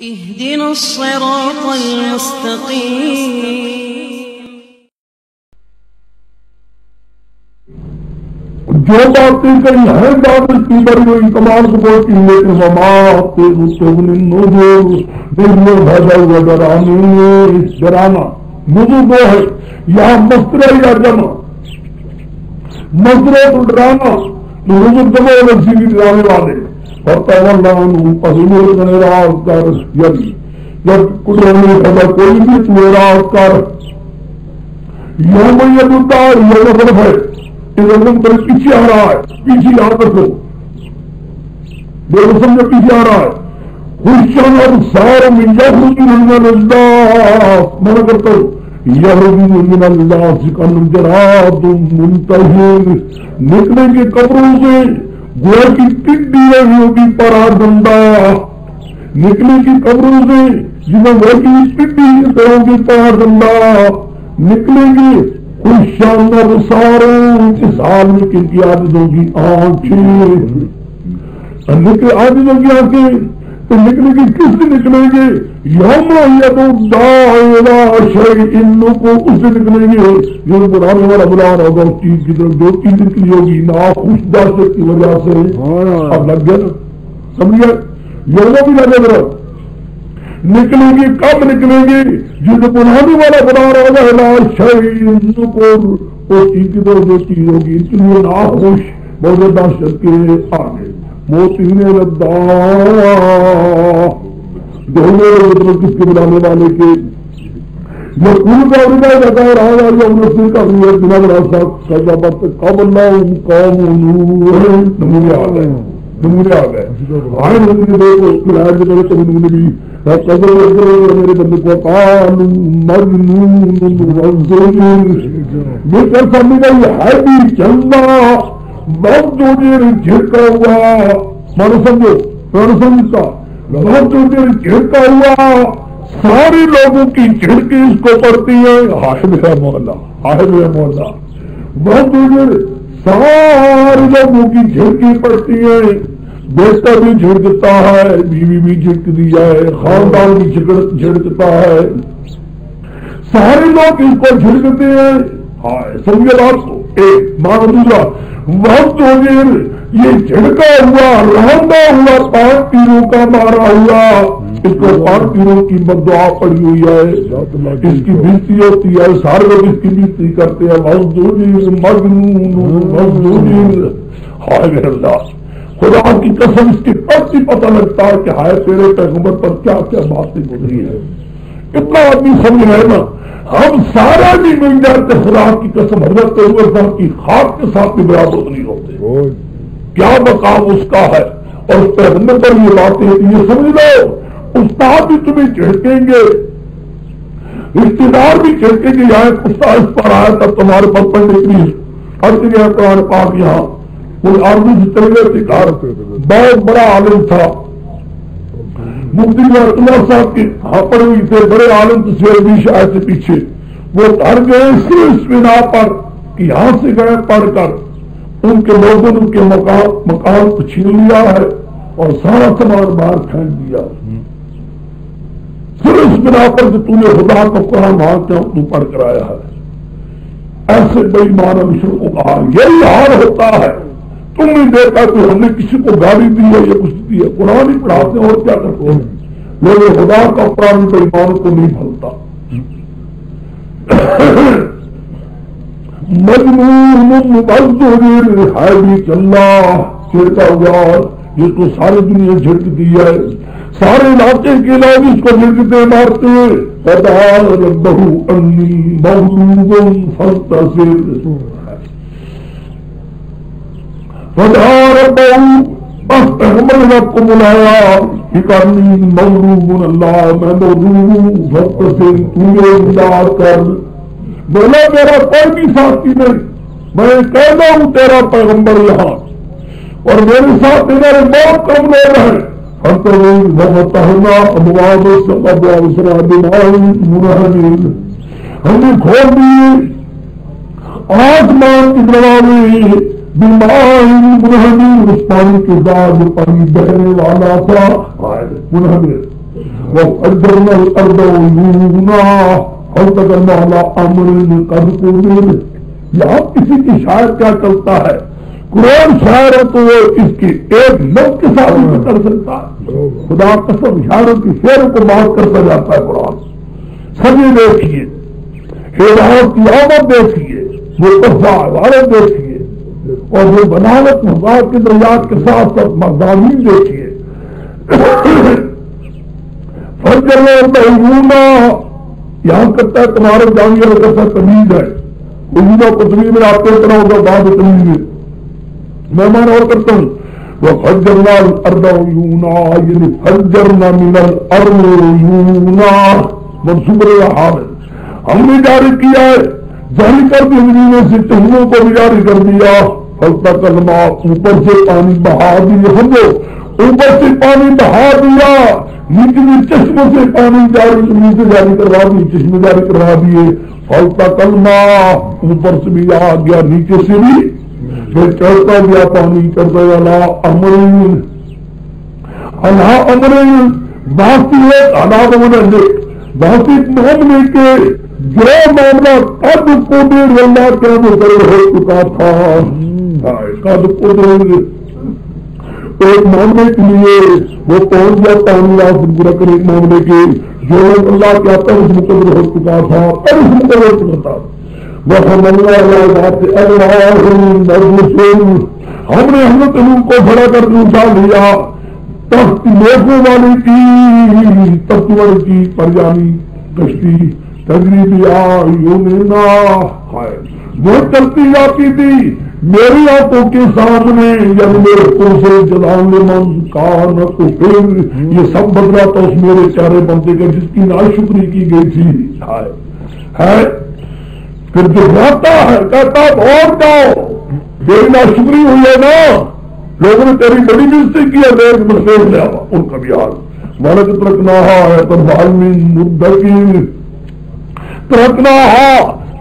اهدنا الصراط المستقيم. جو باتیں کہی ہیں باتیں کی بڑی ہوئی کمال کو بولتی لیکن ومات رسول النذور دل میں بھجا ہوا ڈرانا نذور وہ ہے یہاں مصدر یا جمع مصدر تو ڈرانا نذور جمع نفسی کی ڈرانے والے فتولى عنهم فظلوا الغيرات کر یعنی جب قرآن نے کہا کوئی بھی میرات کر یوم یدار یوم غرف ہے ادھر پر پیچھے آ رہا ہے پیچھے یاد رکھو دیکھو سمجھو پیچھے آ رہا ہے خوشن ابصار من یخرج من الناس من کرتا ہوں یخرج من الناس کالجراد منتہر نکلیں گے قبروں سے گویا کی ٹڈی رہی ہوگی پراگندہ نکلے کی قبروں سے جنہیں گویا کی ٹڈی رہی ہوگی پراگندہ نکلیں گے کوئی شاندار ساروں اس حال میں کن کی عادت ہوگی آنکھیں نکلے عادت ہوگی آنکھیں تو نکلے گی کس سے نکلیں گے یوم یدعو الداعی الی شیء کو اس سے نکلیں گے جو بلانے والا بلا رہا ہوگا اس چیز کی طرف جو چیز نکلی ہوگی ناخوش داشت کی وجہ سے اب لگ گیا نا سمجھے یوم بھی لگے گا نکلیں گے کب نکلیں گے جو بلانے والا بلا رہا ہوگا الی شیء کو اس چیز کی طرف جو چیز ہوگی اس لیے ناخوش بہت داشت کے آگے موتین الداع دونوں کس کے بلانے والے کے یقول کا عربہ لگا رہا ہے جو نصیر کا خیت بنا بنا سجابت قبل قوم نوح نمونے آ گئے آئے نمونے دیکھو اس میں آئے جو میرے کبھی نمونے بھی قدر میرے بندے کو قال مجنون وزن یہ کر سامنے کا یہ ہے بھی چلنا بہت جو دیر جھڑکا ہوا مانو سمجھو سمجھتا بہت جو دیر جھڑکا ہوا سارے لوگوں کی جھڑکی اس کو پڑتی ہے حاحب ہے مولا بہت جو دیر سارے لوگوں کی جھڑکی پڑتی ہے بیٹا بھی جھڑکتا ہے بیوی بھی جھڑک دیا ہے خاندان بھی جھڑکتا ہے سارے لوگ اس کو جھڑکتے ہیں سمجھے بات کو ایک مانو دوسرا وقت ہو دیر یہ جھڑکا ہوا رہندا ہوا پانچ تیروں کا مارا ہوا اس کو پانچ تیروں کی بددعا پڑی ہوئی ہے اس کی بنتی ہوتی ہے سارے لوگ اس کی بنتی کرتے ہیں اللہ خدا کی قسم اس کی پرتی پتہ لگتا ہے کہ ہائے تیرے پیغمبر پر کیا کیا باتیں گزری ہے اتنا آدمی سمجھ رہے نا ہم سارا بھی مل جاتے خدا کی قسم حضرت عمر صاحب کی خاک کے ساتھ بھی برابر نہیں ہوتے کیا مقام اس کا ہے اور اس پیغمبر پر یہ باتیں یہ سمجھ لو استاد بھی تمہیں جھڑکیں گے رشتے دار بھی جھڑکیں گے یہاں استاد اس پر آیا تب تمہارے پر پڑھنے کی ہر جگہ قرآن پاک یہاں کوئی آدمی سے چل گئے تھے بہت بڑا عالم تھا مفتی اللہ صاحب کی پڑے ہوئی تھے بڑے عالم تصویر بھی شاید سے پیچھے وہ ہر گئے صرف اس بنا پر کہ یہاں سے گئے پڑھ کر ان کے لوگوں نے ان کے مکان کو چھین لیا ہے اور سارا سامان باہر پھینک دیا صرف اس بنا پر کہ تو نے خدا کو قرآن مانگتے ہوں تو پڑھ کر آیا ہے ایسے بے ایمان مشرک کو کہا یہی حال ہوتا ہے تم نہیں دیکھا کہ ہم نے کسی کو گالی دی ہے یا کچھ دی ہے قرآن ہی پڑھاتے ہیں اور کیا کرتے ہیں لیکن خدا کا قرآن بے ایمان کو نہیں بھولتا مجنون مبذر ہے بھی چلا چھڑکا ہوا جس کو ساری دنیا جھڑکتی ہے سارے علاقے کے لوگ اس کو جھڑکتے مارتے فدعا ربہ انی مغلوب فانتصر فدعا ربہ بس پیغمبر نے آپ کو بلایا انی مغلوب اللہ میں مغلوب فانتصر تو میرے امداد کر بولا میرا کوئی بھی ساتھی نہیں میں کہتا ہوں تیرا پیغمبر یہاں اور میرے ساتھ تیرے بہت کم لوگ ہیں ہم نے کھول دیے آسمان کی دروازے اس پانی کے بعد پانی بہنے والا تھا وَفَجَّرْنَا الْأَرْضَ عُيُونًا فَالْتَقَمْنَا عَلَىٰ أَمْرٍ قَدْ قُدِرَ. یہاں کسی کی شاعر کیا چلتا ہے، قرآن شاعر ہے تو وہ اس کی ایک لفظ کے ساتھ نہیں کر سکتا. خدا قسم شاعروں کی شعروں کو بات کرتا جاتا ہے قرآن. سبھی دیکھیے، ہدایت کی آمد دیکھیے، وہ قصہ عبارت دیکھیے، اور وہ بناوٹ مذاق کے دریات کے ساتھ ساتھ مضامین دیکھیے. فجرنا عیونا یہاں کرتا ہے تمہارے جانگیر کرتا تمیز ہے. عیونا کو تمیز میں آپ کو اتنا ہوگا بعد تمیز میں مہمان اور کرتا ہوں. وفجرنا الارض عیونا یعنی فجرنا من الارض عیونا منصوب حال ہم نے جاری کیا ہے، جاری کر دی زمینوں سے چشموں کو بھی جاری کر دیا. فلتقى الماء اوپر سے پانی بہا دیا، سمجھو اوپر سے پانی بہا دیا، نیچے چشموں سے پانی جاری زمین سے جاری کروا دی، چشمے جاری کروا دیے. فلتقى الماء اوپر سے بھی آ گیا نیچے سے بھی، پھر چڑھتا گیا پانی چڑھتا گیا. امرین اللہ امرین باقی ہے حالات امرین باقی معاملے کے جو معاملہ قد قدر اللہ کے مقرر ہو چکا تھا. قد قدر ایک معاملے کے لیے وہ پہنچ گیا پانی آپ پورا کر ایک معاملے کے جو اللہ کے آتا اس مقرر ہو چکا تھا اور اس مقرر ہو چکا تھا. ہم نے حضرت نوح کو بڑا کر کے اٹھا لیا تخت میخوں والی کی، تخت والی کی پریانی کشتی تجریبی وہ چلتی جاتی تھی میری آنکھوں کے سامنے، جب میرے کو سے جلال من کان کو پھر یہ سب بدلا تو اس میرے چہرے بنتے گئے جس کی ناشکری کی گئی تھی. ہے پھر دکھاتا ہے کہتا اور جاؤ میری ناشکری ہوئی ہے نا، لوگوں نے تیری بڑی بےزتی کی ہے، دیکھ مسئلہ لیا ان کا بھی حال مالک ترکنا ہے تب عالمین مدکی ترکنا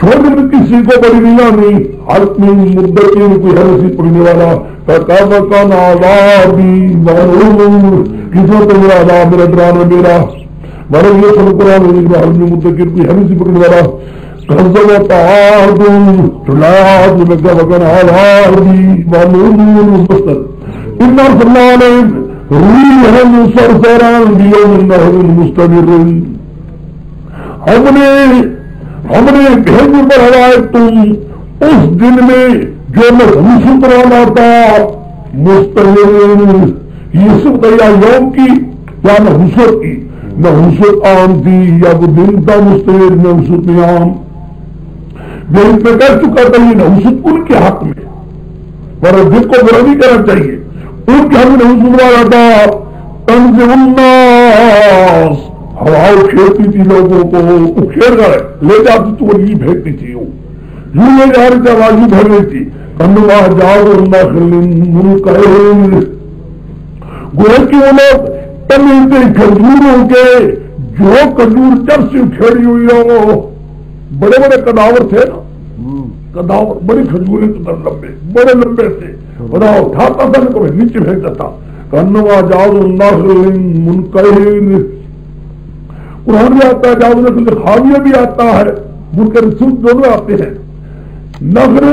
چھوڑ دیں کسی کو بڑی میاں نہیں عالمین مدکی کوئی ہے اسی پڑھنے والا کا نازابی معلوم کسی کو میرا عذاب میرا ڈرانا میرا بڑے یہ سب قرآن عالمین مدکی کوئی ہے اسی پڑھنے والا. كذب عاد جلاد وكان عادي معلوم مستقر إن أرسلنا عليهم ريحا صرصرا بيوم النهر مستمر. ہم نے بھیج پر ہدایت تم اس دن میں جو نحوست والا تھا مستمر. یہ سب یا یوم کی یا نحوست کی، نحوست عام تھی یا وہ دن تھا مستمر نحوست میں عام. میں اس میں کہہ چکا تھا یہ نحوست ان کے حق میں، پر جن کو برا نہیں کرنا چاہیے ان کے حق میں نحوست والا تھا. تنزع الناس ہوا کھیرتی تھی لوگوں کو، وہ کھیر گئے لے جاتی تو وہ نہیں بھیجتی تھی، یوں لے جا رہی تھی آواز ہی بھر رہی تھی. کنوا جاؤ اللہ گوئے کہ وہ لوگ تملتے کھجوروں کے جو کھجور جب سے کھیڑی ہوئی ہو، بڑے بڑے کداور تھے نا، کداور بڑی کھجوریں لمبے بڑے لمبے تھے، بڑا اٹھاتا تھا کو نیچے پھینکتا تھا. کنوا جاؤ اللہ منکر قرآن بھی آتا ہے، جاؤ خاویہ بھی آتا ہے، منکر سود دونوں آتے ہیں. نخر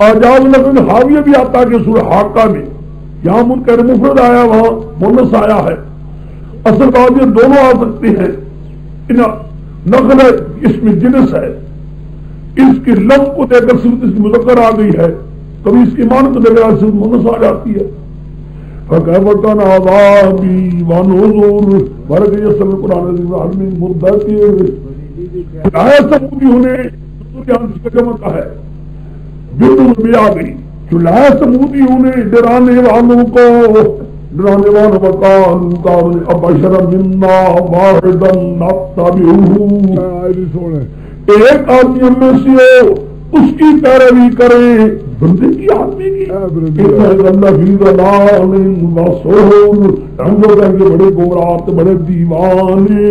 آجاز نخر خاویہ بھی آتا ہے کہ سورہ حاقہ میں، یہاں منکر مفرد آیا وہاں مونس آیا ہے. اصل بات یہ دونوں آ سکتے ہیں. نخل اس میں جنس ہے، اس کی لفظ کو دے کر صرف اس کی مذکر آ گئی ہے، کبھی اس کی مان کو دے کر صرف مونس آ جاتی ہے. فَكَيْفَ كَانَ عَذَابِي وَنُذُرِ بھر گئی اصل قرآن عالمین مدتی آیا سمودیوں نے جمع کا ہے بالکل بھی آ گئی. چلایا سمودیوں نے ڈرانے والوں کو، ڈرانے والوں مکان ابشر منا واحدا نتبعہ، ایک آدمی میں سے اس کی پیروی کرے، بندے کی آدمی کی اللہ بھی ضلال مسعود، ہم لوگ ہیں کہ بڑے گمراہ بڑے دیوانے.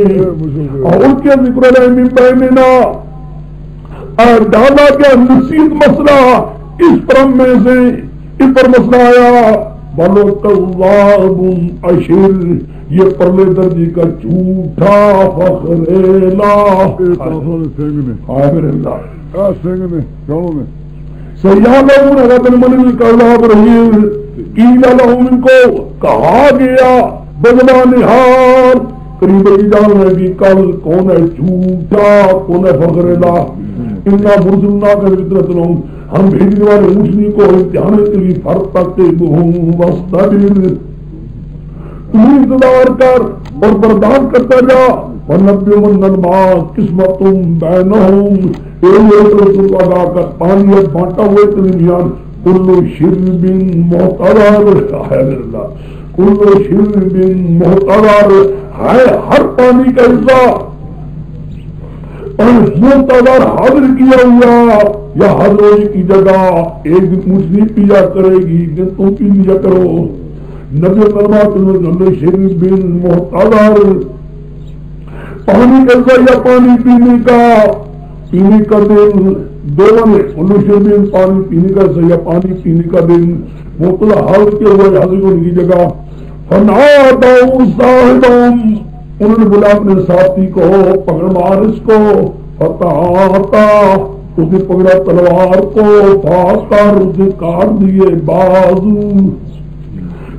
اور ان کے ذکر علیہ من بیننا ڈالا کیا نصیب مسئلہ اس پرم میں سے اس پر مسئلہ آیا بلو کذاب اشر، یہ پرلے درجے کا جھوٹا فخر سیالون غدن من الکذاب رہی قیل لہم، ان کو کہا گیا بدلا نہار قریب جان ہے کہ کل کون ہے جھوٹا کون ہے فخر لا، انا مرسلنا کا فطرت لہم، ہم بھیجنے والے روشنی کو امتحان کے لیے فرتقبہم واصطبر، تم انتظار کر اور برداشت کرتا جا، ونبئ من الماء قسمۃ بینہم، ایک رسول ادا کر پانی ہے بانٹا ہوئے درمیان، کل شرب محتضر، کل شرب محتضر ہے ہر پانی کا حصہ اور محتضر حاضر کیا ہوا یا حاضر کی جگہ، ایک دن مچھلی پیا کرے گی دن تم پی لیا کرو، نبی فرماتے ہیں کل شرب محتضر پانی کا حصہ یا پانی پینے کا دن دونوں میں کل شرب پانی پینے کا حصہ یا پانی پینے کا دن محتضر حاضر کیا ہوا یا حاضر ہونے کی جگہ، فنادوا صاحبهم، انہوں نے بلا اپنے ساتھی کو پکڑ مار اس کو، فتحاتا اس نے پکڑا تلوار کو، فاقر اس نے کاٹ دیے بازو،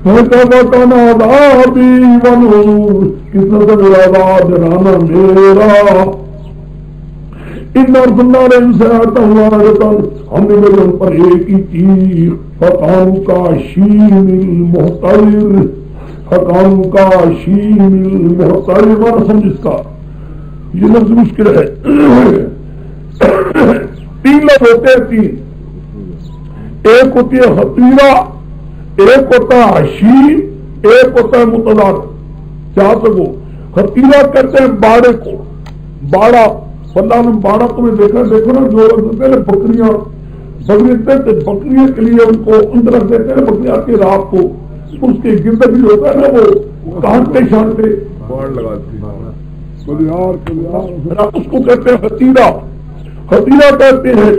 فکان عذابی ونذر، کس نے میرا عذاب ڈرانا میرا، ان ارسلنا علیہم صیحۃ واحدۃ، ہم نے بھیجا ان پر ایک ہی چیخ، فکانوا کہشیم المحتضر، فکانوا کہشیم المحتضر، ہمارا سمجھ اس کا یہ لفظ مشکل ہے، تین لفظ ہوتے ہیں، تین، ایک ہوتی ہے خطیرہ، ایک ہوتا ہے حشیم، ایک ہوتا ہے متضر، کیا سکو خطیرہ کہتے ہیں باڑے کو، باڑا اللہ نے باڑا تمہیں دیکھو نا، جو پہلے بکریاں کے لیے ان کو اندر رکھ دیتے ہیں، بکری آتی ہے رات کو، اس کے گرد بھی ہوتا ہے نا وہ کانٹے شانٹے اس کو کہتے ہیں خطیرہ، خطیرہ کہتے ہیں،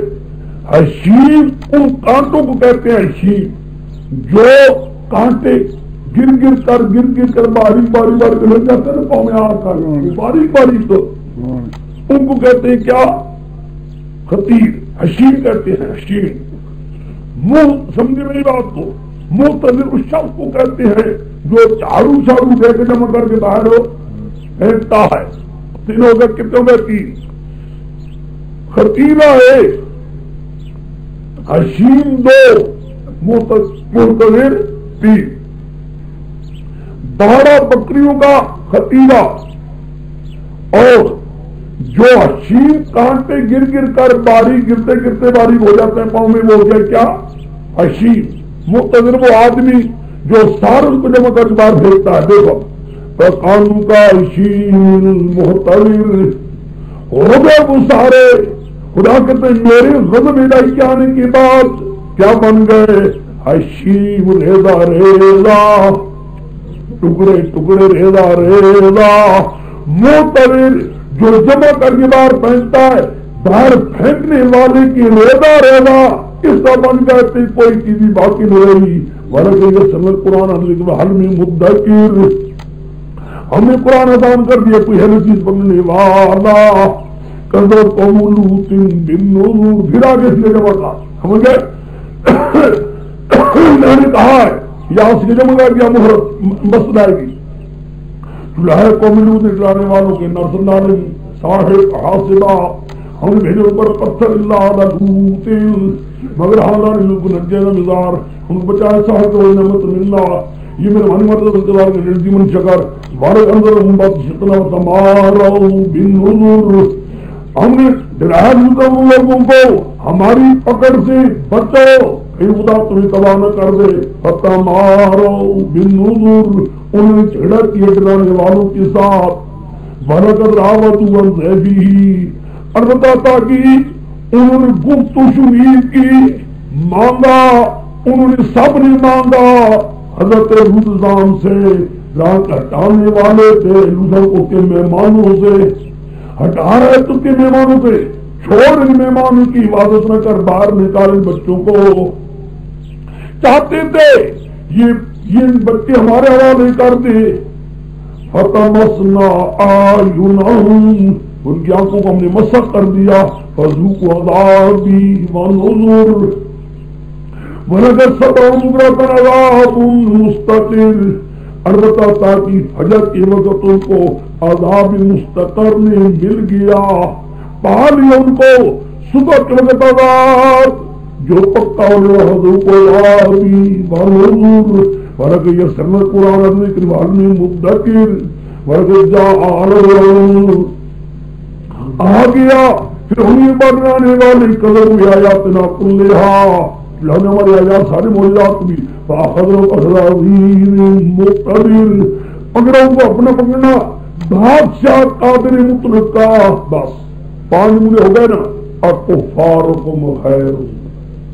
حشیم ان کانٹوں کو کہتے ہیں حشیم، جو کانٹے گر کر باریک لگ جاتے ہیں نا پاؤں میں آ کر باریک تو ان کو کہتے ہیں کیا خطیر، حشیم کہتے ہیں حشیم، منہ سمجھے میری بات کو، محتضر اس شخص کو کہتے ہیں جو چارو دے کے جمع کر کے باہر پھینکتا ہے، تینوں کا کتنے میں تین، خطیرہ ہے حشیم دو، محتضر تین، باڑہ بکریوں کا خطیرہ، اور جو حشیم کانٹے گر کر گرتے باریک ہو جاتے ہیں پاؤں میں، وہ ہو گیا کیا حشیم، محتضر وہ آدمی جو سارے اس کو جمع کر کے باہر پھینکتا ہے، دیکھو فکانوا کہشیم المحتضر، ہو گئے وہ سارے، خدا کہتے ہیں میرے غضب الہی کے آنے کے بعد کیا بن گئے، حشیم ریزہ ٹکڑے ریزہ محتضر جو جمع کر کے باہر پھینکتا ہے، باہر پھینکنے والے کی ریزہ اس کا بن گئے، کوئی چیز باقی نہیں رہی، قرآن حل میں مدکر، ہم نے قرآن اذان کر دیا کوئی ہے چیز بننے والا، کذب قوم لوط بالنذر، پھر آگے اس لیے جمع تھا، سمجھ گئے، میں نے کہا ہے یا اس کے جمع کر دیا مہرت مسجد آئے گی، چلاہے قوم لوط اٹھلانے والوں کے نرسلنا علیہم صاحب حاصبہ، ہم نے بھیجے اوپر پتھر اللہ لوط مگر حاضر لوگ نجینا مزار، ہم بچائے صاحب کو نعمت ملنا، یہ میرے مانی مرد انتظار کے رجی من شکر بارک اندر ہم بات شکنا تمارو بالنذر، ہم نے ڈرایا لوگوں کو ہماری پکڑ سے بچو، کہیں خدا تمہیں تباہ نہ کر دے، فتمارو بالنذر، انہوں نے جھگڑا کیے ڈرانے والوں کے ساتھ، برکت راوت عن ضیفہ، البتہ تاکہ انہوں نے گفت و شنید کی، مانگا انہوں نے سب نے مانگا حضرت لوط سے، رات ہٹانے والے تھے لوط کے مہمانوں سے، ہٹا رہے تو کے مہمانوں سے، چھوڑ ان مہمانوں کی حفاظت نہ کر باہر نکالے بچوں کو، چاہتے تھے یہ یہ بچے ہمارے حوالے کر دے. فَطَمَسْنَا أَعْيُنَهُمْ ان کی آنکھوں کو ہم نے مسخ کر دیا. فَذُوقُوا عَذَابِي وَنُذُرِ وَلَقَدْ صَبَرُوا صَبْرًا عَذَابٌ مُسْتَقِرٌ. البتہ تاکہ فجر کے وقت ان کو عذاب مستقر میں مل گیا، پا لیا ان کو صبح کے وقت عذاب جو پکا ورق یسرنا قرآن ذکر والمی مدکر ورق جا آ گیا پھر ہمیں بنانے والے قدر ہوئی آیاتنا کلہا لانے والے آیات سارے موجودات بھی فاخذر قدرازین مقتدر پکڑوں کو اپنا پکڑنا بادشاہ قادر مطلق کا. بس 5 مجھے ہو گئے نا. اکفارکم خیر،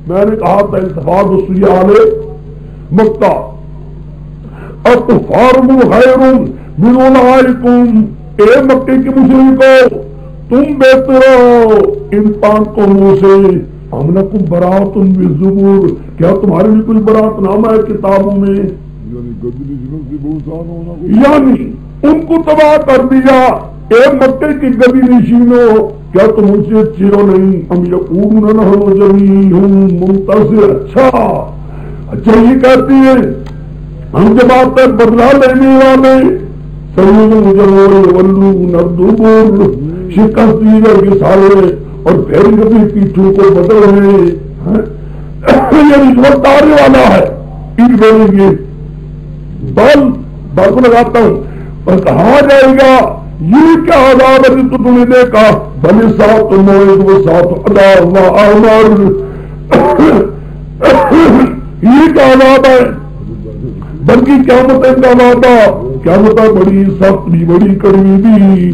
میں نے کہا تھا التفاظ السیال مکہ، اکفارکم خیر من اولئکم، اے مکے کے مشرکو تم بہتر ہو ان 5 قوموں سے. ہم لکم برات بالزبور، کیا تمہارے لیے کوئی برات نامہ ہے کتابوں میں؟ یعنی ان کو تباہ کر دیا. اے مکے کی گدی نشینوں، کیا تم ان سے اچھے ہو نہیں؟ ہم یقولون نحن جمیع منتصر. اچھا یہ کہتی ہے ہم جب آتے ہیں بدلا لینے والے شکست دی گئی سارے اور پھر کبھی پیٹھوں کو بدل رہے. یہ رشوت داری والا ہے. عید بولیں گے بل لگاتا ہوں اور کہا جائے گا یہ کیا عذاب ہے تو تم نے دیکھا بھلے ساتھ موعد و ساتھ اللہ یہ کیا عذاب ہے بلکہ قیامت کا وعدہ، قیامت بڑی سخت بھی بڑی کڑوی بھی.